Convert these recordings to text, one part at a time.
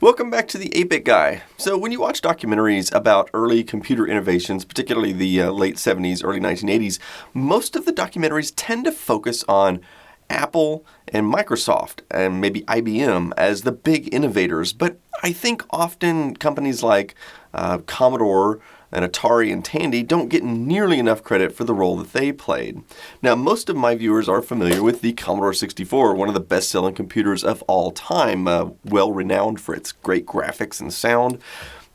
Welcome back to the 8-Bit Guy. So when you watch documentaries about early computer innovations, particularly the late 70s, early 1980s, most of the documentaries tend to focus on Apple and Microsoft and maybe IBM as the big innovators. But I think often companies like Commodore and Atari and Tandy don't get nearly enough credit for the role that they played. Now, most of my viewers are familiar with the Commodore 64, one of the best-selling computers of all time, well-renowned for its great graphics and sound.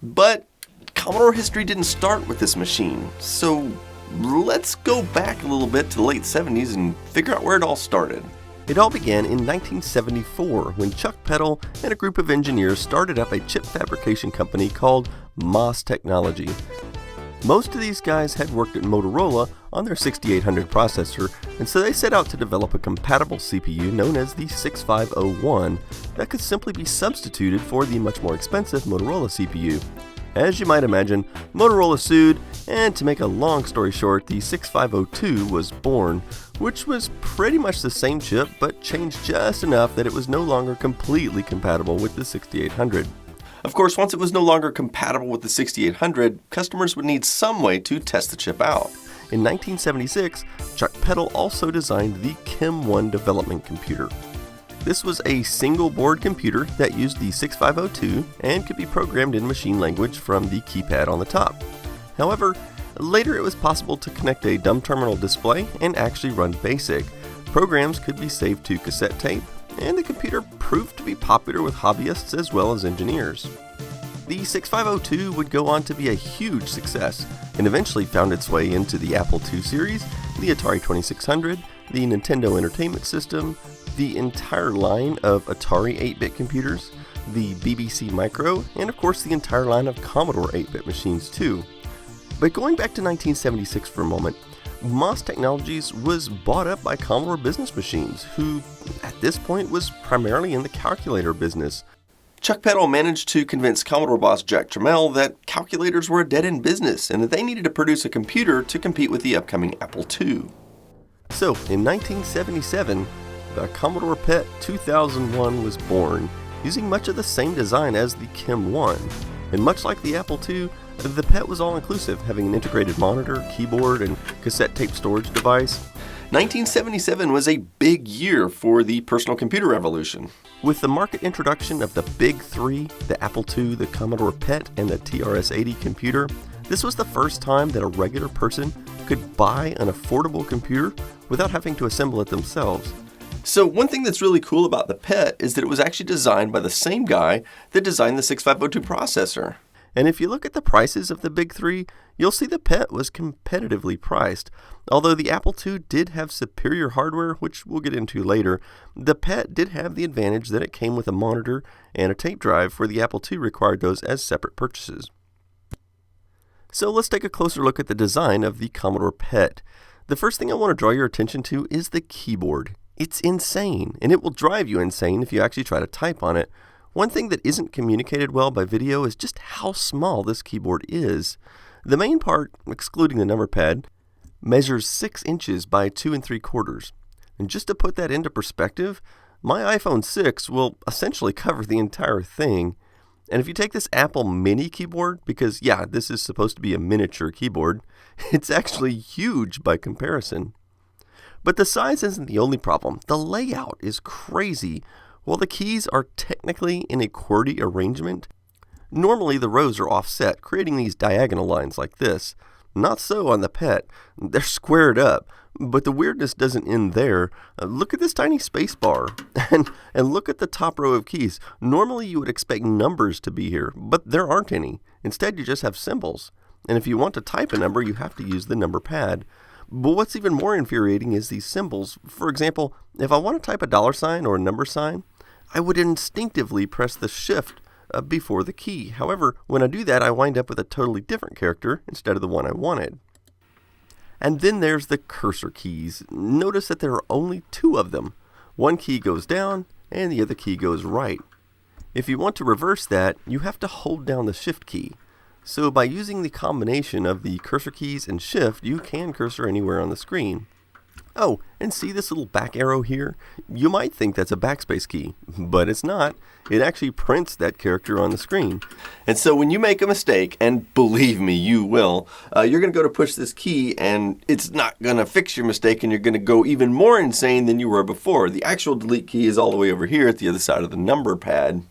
But Commodore history didn't start with this machine, so let's go back a little bit to the late 70s and figure out where it all started. It all began in 1974 when Chuck Peddle and a group of engineers started up a chip fabrication company called MOS Technology. Most of these guys had worked at Motorola on their 6800 processor, and so they set out to develop a compatible CPU known as the 6501 that could simply be substituted for the much more expensive Motorola CPU. As you might imagine, Motorola sued, and to make a long story short, the 6502 was born, which was pretty much the same chip, but changed just enough that it was no longer completely compatible with the 6800. Of course, once it was no longer compatible with the 6800, customers would need some way to test the chip out. In 1976, Chuck Peddle also designed the Chem 1 development computer. This was a single-board computer that used the 6502 and could be programmed in machine language from the keypad on the top. However, later it was possible to connect a dumb terminal display and actually run BASIC. Programs could be saved to cassette tape, and the computer proved to be popular with hobbyists as well as engineers. The 6502 would go on to be a huge success and eventually found its way into the Apple II series, the Atari 2600, the Nintendo Entertainment System, the entire line of Atari 8-bit computers, the BBC Micro, and of course the entire line of Commodore 8-bit machines too. But going back to 1976 for a moment, MOS Technologies was bought up by Commodore Business Machines, who at this point was primarily in the calculator business. Chuck Peddle managed to convince Commodore boss Jack Tramiel that calculators were a dead-end business and that they needed to produce a computer to compete with the upcoming Apple II. So, in 1977, the Commodore PET 2001 was born, using much of the same design as the Chem 1. And much like the Apple II, the PET was all-inclusive, having an integrated monitor, keyboard, and cassette tape storage device. 1977 was a big year for the personal computer revolution. With the market introduction of the Big Three, the Apple II, the Commodore PET, and the TRS-80 computer, this was the first time that a regular person could buy an affordable computer without having to assemble it themselves. So one thing that's really cool about the PET is that it was actually designed by the same guy that designed the 6502 processor. And if you look at the prices of the Big Three, you'll see the PET was competitively priced. Although the Apple II did have superior hardware, which we'll get into later, the PET did have the advantage that it came with a monitor and a tape drive, where the Apple II required those as separate purchases. So let's take a closer look at the design of the Commodore PET. The first thing I want to draw your attention to is the keyboard. It's insane, and it will drive you insane if you actually try to type on it. One thing that isn't communicated well by video is just how small this keyboard is. The main part, excluding the number pad, measures 6 inches by 2 3/4. And just to put that into perspective, my iPhone 6 will essentially cover the entire thing. And if you take this Apple Mini keyboard, because yeah, this is supposed to be a miniature keyboard, it's actually huge by comparison. But the size isn't the only problem. The layout is crazy. While the keys are technically in a QWERTY arrangement, normally the rows are offset, creating these diagonal lines like this. Not so on the PET. They're squared up, but the weirdness doesn't end there. Look at this tiny space bar, and look at the top row of keys. Normally you would expect numbers to be here, but there aren't any. Instead, you just have symbols. And if you want to type a number, you have to use the number pad. But what's even more infuriating is these symbols. For example, if I want to type a $sign or a number sign, I would instinctively press the shift before the key. However, when I do that, I wind up with a totally different character instead of the one I wanted. And then there's the cursor keys. Notice that there are only 2 of them. One key goes down and the other key goes right. If you want to reverse that, you have to hold down the shift key. So by using the combination of the cursor keys and shift, you can cursor anywhere on the screen. Oh, and see this little back arrow here? You might think that's a backspace key, but it's not. It actually prints that character on the screen. And so when you make a mistake, and believe me, you will, you're going to go to push this key and it's not going to fix your mistake and you're going to go even more insane than you were before. The actual delete key is all the way over here at the other side of the number pad.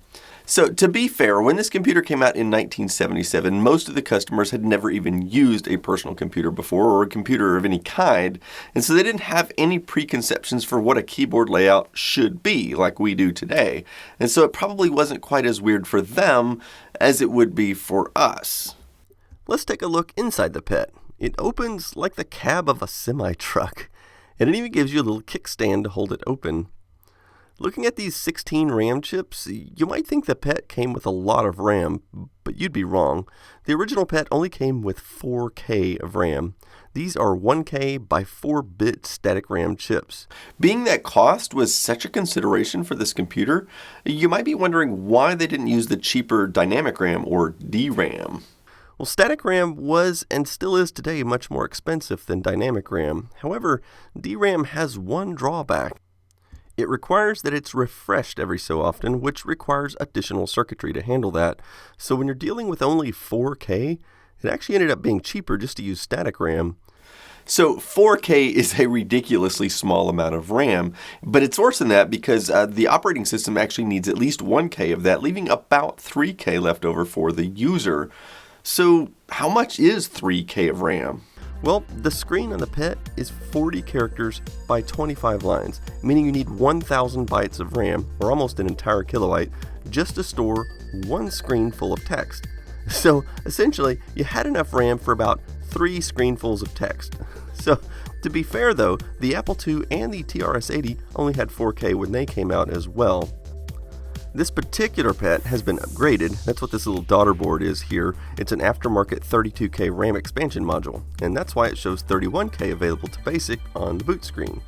So to be fair, when this computer came out in 1977, most of the customers had never even used a personal computer before, or a computer of any kind, and so they didn't have any preconceptions for what a keyboard layout should be, like we do today. And so it probably wasn't quite as weird for them as it would be for us. Let's take a look inside the PET. It opens like the cab of a semi-truck, and it even gives you a little kickstand to hold it open. Looking at these 16 RAM chips, you might think the PET came with a lot of RAM, but you'd be wrong. The original PET only came with 4K of RAM. These are 1K by 4-bit static RAM chips. Being that cost was such a consideration for this computer, you might be wondering why they didn't use the cheaper dynamic RAM or DRAM. Well, static RAM was and still is today much more expensive than dynamic RAM. However, DRAM has one drawback. It requires that it's refreshed every so often, which requires additional circuitry to handle that. So when you're dealing with only 4K, it actually ended up being cheaper just to use static RAM. So 4K is a ridiculously small amount of RAM, but it's worse than that because the operating system actually needs at least 1K of that, leaving about 3K left over for the user. So how much is 3K of RAM? Well, the screen on the PET is 40 characters by 25 lines, meaning you need 1,000 bytes of RAM, or almost an entire kilobyte, just to store one screen full of text. So essentially, you had enough RAM for about 3 screenfuls of text. So to be fair though, the Apple II and the TRS-80 only had 4K when they came out as well. This particular PET has been upgraded. That's what this little daughter board is here. It's an aftermarket 32K RAM expansion module, and that's why it shows 31K available to BASIC on the boot screen.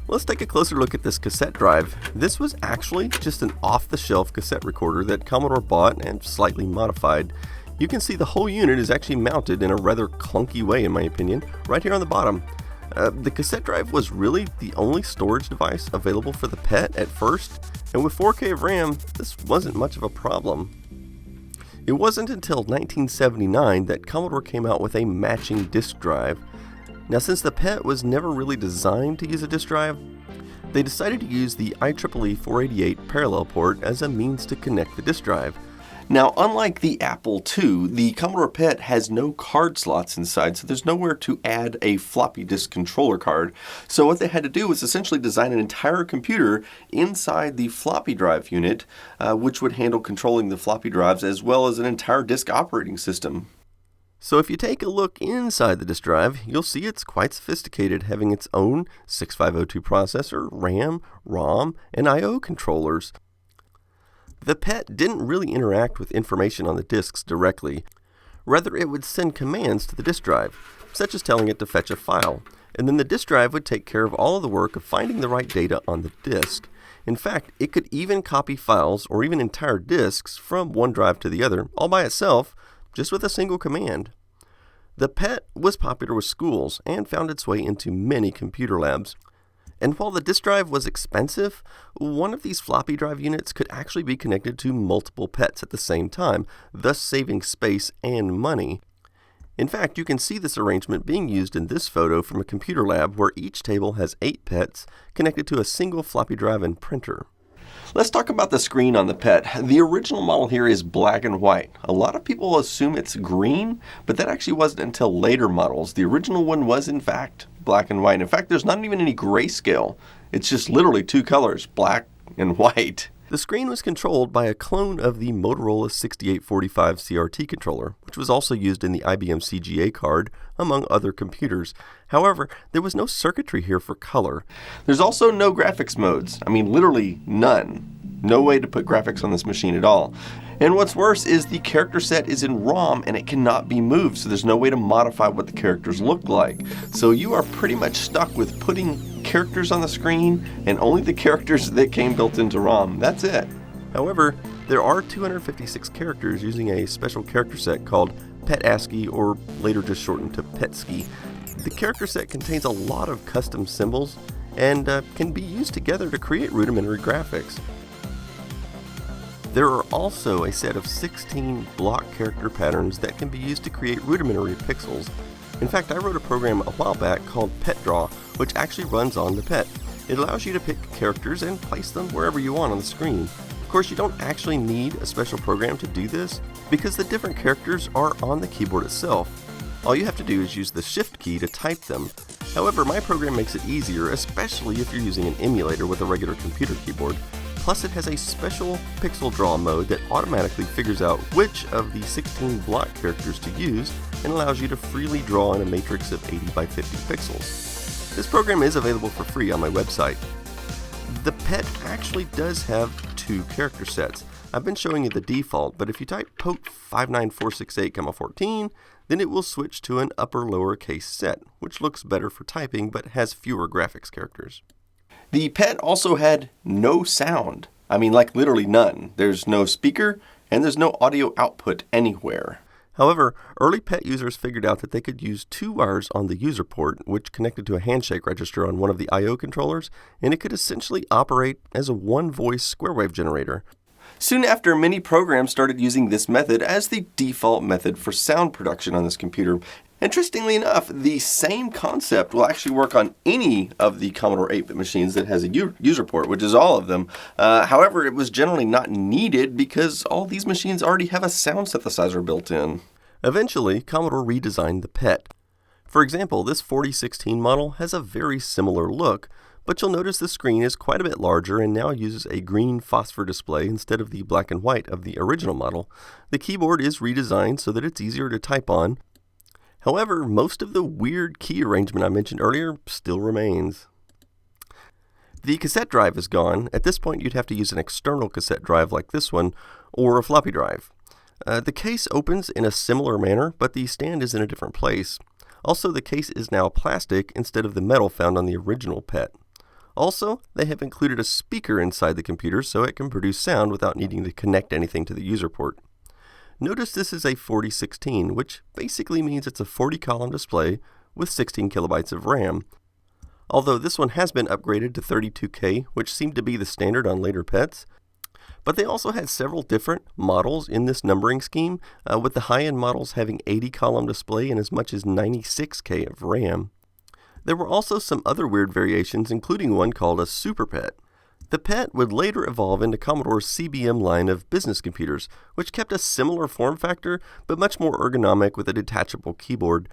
Let's take a closer look at this cassette drive. This was actually just an off-the-shelf cassette recorder that Commodore bought and slightly modified. You can see the whole unit is actually mounted in a rather clunky way, in my opinion, right here on the bottom. The cassette drive was really the only storage device available for the PET at first, and with 4K of RAM, this wasn't much of a problem. It wasn't until 1979 that Commodore came out with a matching disk drive. Now, since the PET was never really designed to use a disk drive, they decided to use the IEEE 488 parallel port as a means to connect the disk drive. Now, unlike the Apple II, the Commodore PET has no card slots inside, so there's nowhere to add a floppy disk controller card. So what they had to do was essentially design an entire computer inside the floppy drive unit, which would handle controlling the floppy drives as well as an entire disk operating system. So if you take a look inside the disk drive, you'll see it's quite sophisticated, having its own 6502 processor, RAM, ROM, and I/O controllers. The PET didn't really interact with information on the disks directly. Rather, it would send commands to the disk drive, such as telling it to fetch a file, and then the disk drive would take care of all of the work of finding the right data on the disk. In fact, it could even copy files or even entire disks from one drive to the other, all by itself, just with a single command. The PET was popular with schools and found its way into many computer labs. And while the disk drive was expensive, one of these floppy drive units could actually be connected to multiple PETs at the same time, thus saving space and money. In fact, you can see this arrangement being used in this photo from a computer lab where each table has 8 PETs connected to a single floppy drive and printer. Let's talk about the screen on the PET. The original model here is black and white. A lot of people assume it's green, but that actually wasn't until later models. The original one was, in fact, black and white. In fact, there's not even any grayscale. It's just literally 2 colors, black and white. The screen was controlled by a clone of the Motorola 6845 CRT controller, which was also used in the IBM CGA card, among other computers. However, there was no circuitry here for color. There's also no graphics modes. I mean, literally none. No way to put graphics on this machine at all. And what's worse is the character set is in ROM and it cannot be moved, so there's no way to modify what the characters look like. So you are pretty much stuck with putting characters on the screen and only the characters that came built into ROM. That's it. However, there are 256 characters using a special character set called PET ASCII, or later just shortened to PETSCII. The character set contains a lot of custom symbols and can be used together to create rudimentary graphics. There are also a set of 16 block character patterns that can be used to create rudimentary pixels. In fact, I wrote a program a while back called Pet Draw, which actually runs on the Pet. It allows you to pick characters and place them wherever you want on the screen. Of course, you don't actually need a special program to do this because the different characters are on the keyboard itself. All you have to do is use the Shift key to type them. However, my program makes it easier, especially if you're using an emulator with a regular computer keyboard. Plus, it has a special pixel draw mode that automatically figures out which of the 16 block characters to use and allows you to freely draw in a matrix of 80 by 50 pixels. This program is available for free on my website. The Pet actually does have two character sets. I've been showing you the default, but if you type poke 59468,14, then it will switch to an upper lowercase set, which looks better for typing but has fewer graphics characters. The Pet also had no sound. I mean, like literally none. There's no speaker and there's no audio output anywhere. However, early Pet users figured out that they could use two wires on the user port, which connected to a handshake register on one of the I/O controllers, and it could essentially operate as a one-voice square wave generator. Soon after, many programs started using this method as the default method for sound production on this computer. Interestingly enough, the same concept will actually work on any of the Commodore 8-bit machines that has a user port, which is all of them. However, it was generally not needed because all these machines already have a sound synthesizer built in. Eventually, Commodore redesigned the Pet. For example, this 4016 model has a very similar look, but you'll notice the screen is quite a bit larger and now uses a green phosphor display instead of the black and white of the original model. The keyboard is redesigned so that it's easier to type on. However, most of the weird key arrangement I mentioned earlier still remains. The cassette drive is gone. At this point, you'd have to use an external cassette drive like this one, or a floppy drive. The case opens in a similar manner, but the stand is in a different place. Also, the case is now plastic instead of the metal found on the original Pet. Also, they have included a speaker inside the computer so it can produce sound without needing to connect anything to the user port. Notice this is a 4016, which basically means it's a 40-column display with 16 kilobytes of RAM. Although this one has been upgraded to 32K, which seemed to be the standard on later Pets. But they also had several different models in this numbering scheme, with the high-end models having 80-column display and as much as 96K of RAM. There were also some other weird variations, including one called a Super Pet. The Pet would later evolve into Commodore's CBM line of business computers, which kept a similar form factor, but much more ergonomic with a detachable keyboard.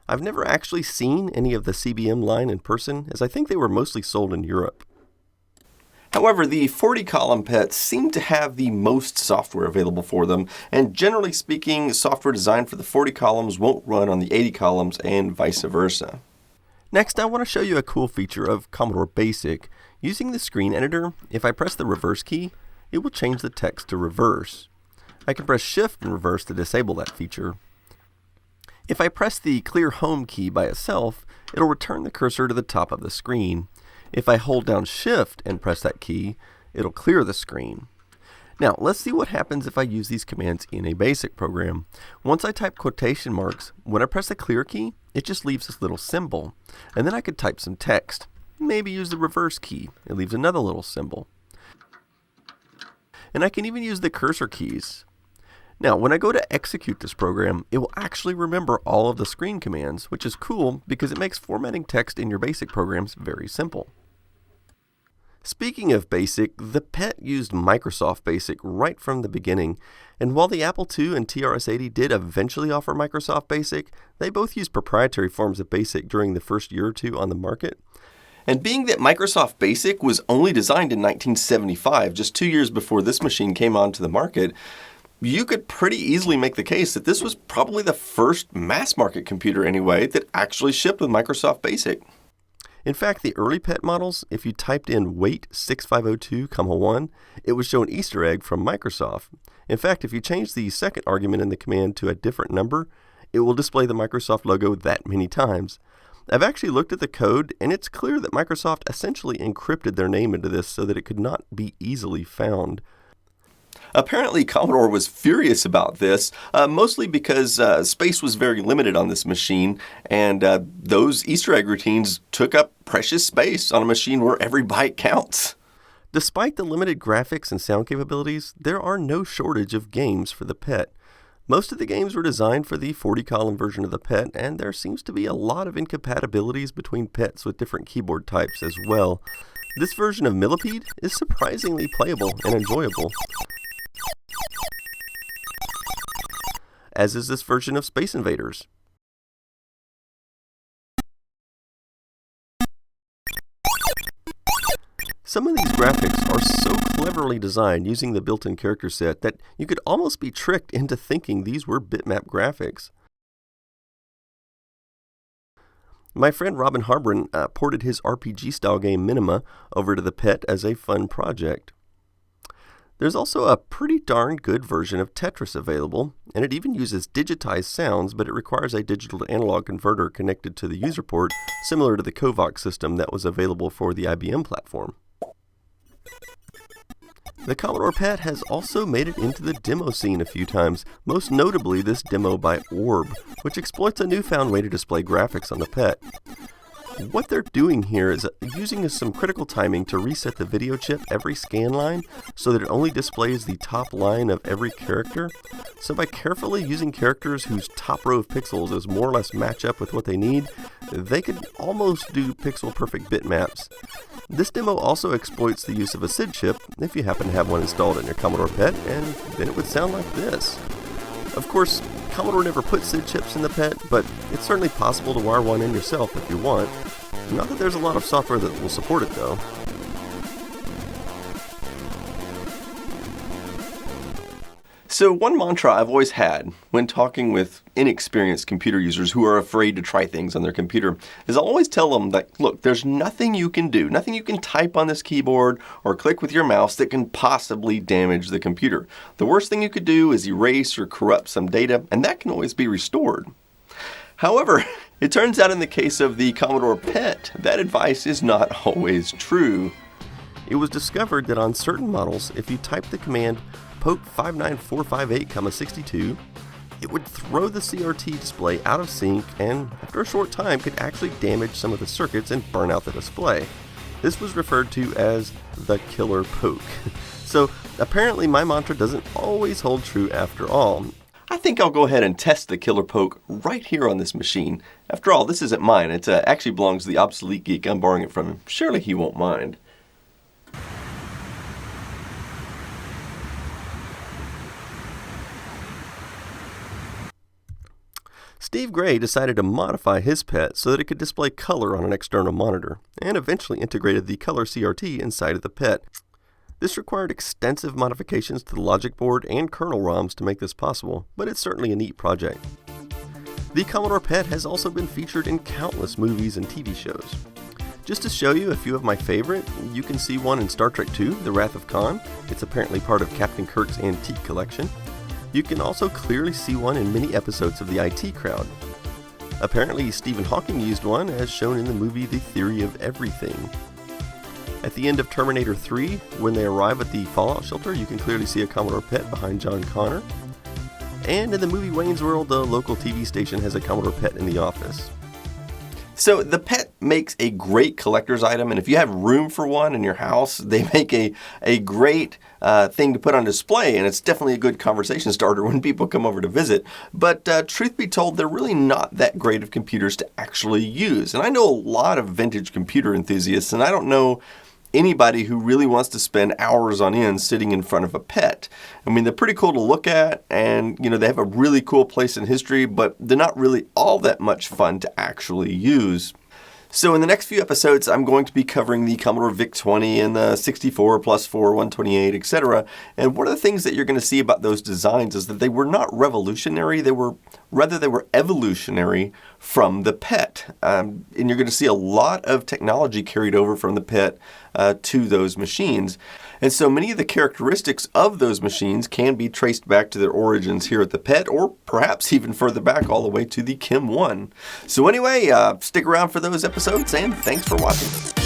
I've never actually seen any of the CBM line in person, as I think they were mostly sold in Europe. However, the 40-column Pets seem to have the most software available for them, and generally speaking, software designed for the 40 columns won't run on the 80 columns and vice versa. Next, I want to show you a cool feature of Commodore BASIC. Using the screen editor, if I press the reverse key, it will change the text to reverse. I can press Shift and reverse to disable that feature. If I press the clear home key by itself, it'll return the cursor to the top of the screen. If I hold down Shift and press that key, it'll clear the screen. Now, let's see what happens if I use these commands in a BASIC program. Once I type quotation marks, when I press the clear key, it just leaves this little symbol. And then I could type some text. Maybe use the reverse key. It leaves another little symbol. And I can even use the cursor keys. Now, when I go to execute this program, it will actually remember all of the screen commands, which is cool because it makes formatting text in your BASIC programs very simple. Speaking of BASIC, the Pet used Microsoft BASIC right from the beginning, and while the Apple II and TRS-80 did eventually offer Microsoft BASIC, they both used proprietary forms of BASIC during the first year or two on the market. And being that Microsoft BASIC was only designed in 1975, just 2 years before this machine came onto the market, you could pretty easily make the case that this was probably the first mass-market computer anyway that actually shipped with Microsoft BASIC. In fact, the early Pet models, if you typed in wait 6502,1, it would show an Easter egg from Microsoft. In fact, if you change the second argument in the command to a different number, it will display the Microsoft logo that many times. I've actually looked at the code, and it's clear that Microsoft essentially encrypted their name into this so that it could not be easily found. Apparently, Commodore was furious about this, mostly because space was very limited on this machine, and those Easter egg routines took up precious space on a machine where every byte counts. Despite the limited graphics and sound capabilities, there are no shortage of games for the PET. Most of the games were designed for the 40-column version of the PET, and there seems to be a lot of incompatibilities between PETs with different keyboard types as well. This version of Millipede is surprisingly playable and enjoyable, as is this version of Space Invaders. Some of these graphics are so cleverly designed using the built-in character set that you could almost be tricked into thinking these were bitmap graphics. My friend Robin Harbron ported his RPG-style game Minima over to the PET as a fun project. There's also a pretty darn good version of Tetris available, and it even uses digitized sounds, but it requires a digital to analog converter connected to the user port, similar to the Kovac system that was available for the IBM platform. The Commodore PET has also made it into the demo scene a few times, most notably this demo by Orb, which exploits a newfound way to display graphics on the PET. What they're doing here is using some critical timing to reset the video chip every scan line so that it only displays the top line of every character. So by carefully using characters whose top row of pixels is more or less match up with what they need, they could almost do pixel perfect bitmaps. This demo also exploits the use of a SID chip if you happen to have one installed in your Commodore PET, and then it would sound like this. Of course, Commodore never put SID chips in the PET, but it's certainly possible to wire one in yourself if you want. Not that there's a lot of software that will support it though. So one mantra I've always had when talking with inexperienced computer users who are afraid to try things on their computer is I'll always tell them that, look, there's nothing you can do, nothing you can type on this keyboard or click with your mouse that can possibly damage the computer. The worst thing you could do is erase or corrupt some data, and that can always be restored. However, it turns out in the case of the Commodore PET, that advice is not always true. It was discovered that on certain models, if you type the command poke 59458,62, it would throw the CRT display out of sync and, after a short time, could actually damage some of the circuits and burn out the display. This was referred to as the killer poke. So apparently my mantra doesn't always hold true after all. I think I'll go ahead and test the killer poke right here on this machine. After all, this isn't mine. It actually belongs to the obsolete geek. I'm borrowing it from him. Surely he won't mind. Steve Gray decided to modify his PET so that it could display color on an external monitor, and eventually integrated the color CRT inside of the PET. This required extensive modifications to the logic board and kernel ROMs to make this possible, but it's certainly a neat project. The Commodore PET has also been featured in countless movies and TV shows. Just to show you a few of my favorite, you can see one in Star Trek II, The Wrath of Khan. It's apparently part of Captain Kirk's antique collection. You can also clearly see one in many episodes of the IT Crowd. Apparently, Stephen Hawking used one, as shown in the movie The Theory of Everything. At the end of Terminator 3, when they arrive at the Fallout shelter, you can clearly see a Commodore PET behind John Connor. And in the movie Wayne's World, the local TV station has a Commodore PET in the office. So the PET makes a great collector's item, and if you have room for one in your house, they make a great thing to put on display, and it's definitely a good conversation starter when people come over to visit. But truth be told, they're really not that great of computers to actually use. And I know a lot of vintage computer enthusiasts, and I don't know anybody who really wants to spend hours on end sitting in front of a PET. I mean, they're pretty cool to look at, and they have a really cool place in history, but they're not really all that much fun to actually use. So in the next few episodes, I'm going to be covering the Commodore VIC-20 and the 64 plus 4, 128, etc. And one of the things that you're going to see about those designs is that they were not revolutionary. They were evolutionary from the PET. And you're going to see a lot of technology carried over from the PET to those machines. And so many of the characteristics of those machines can be traced back to their origins here at the PET, or perhaps even further back all the way to the Chem 1. So anyway, stick around for those episodes, and thanks for watching.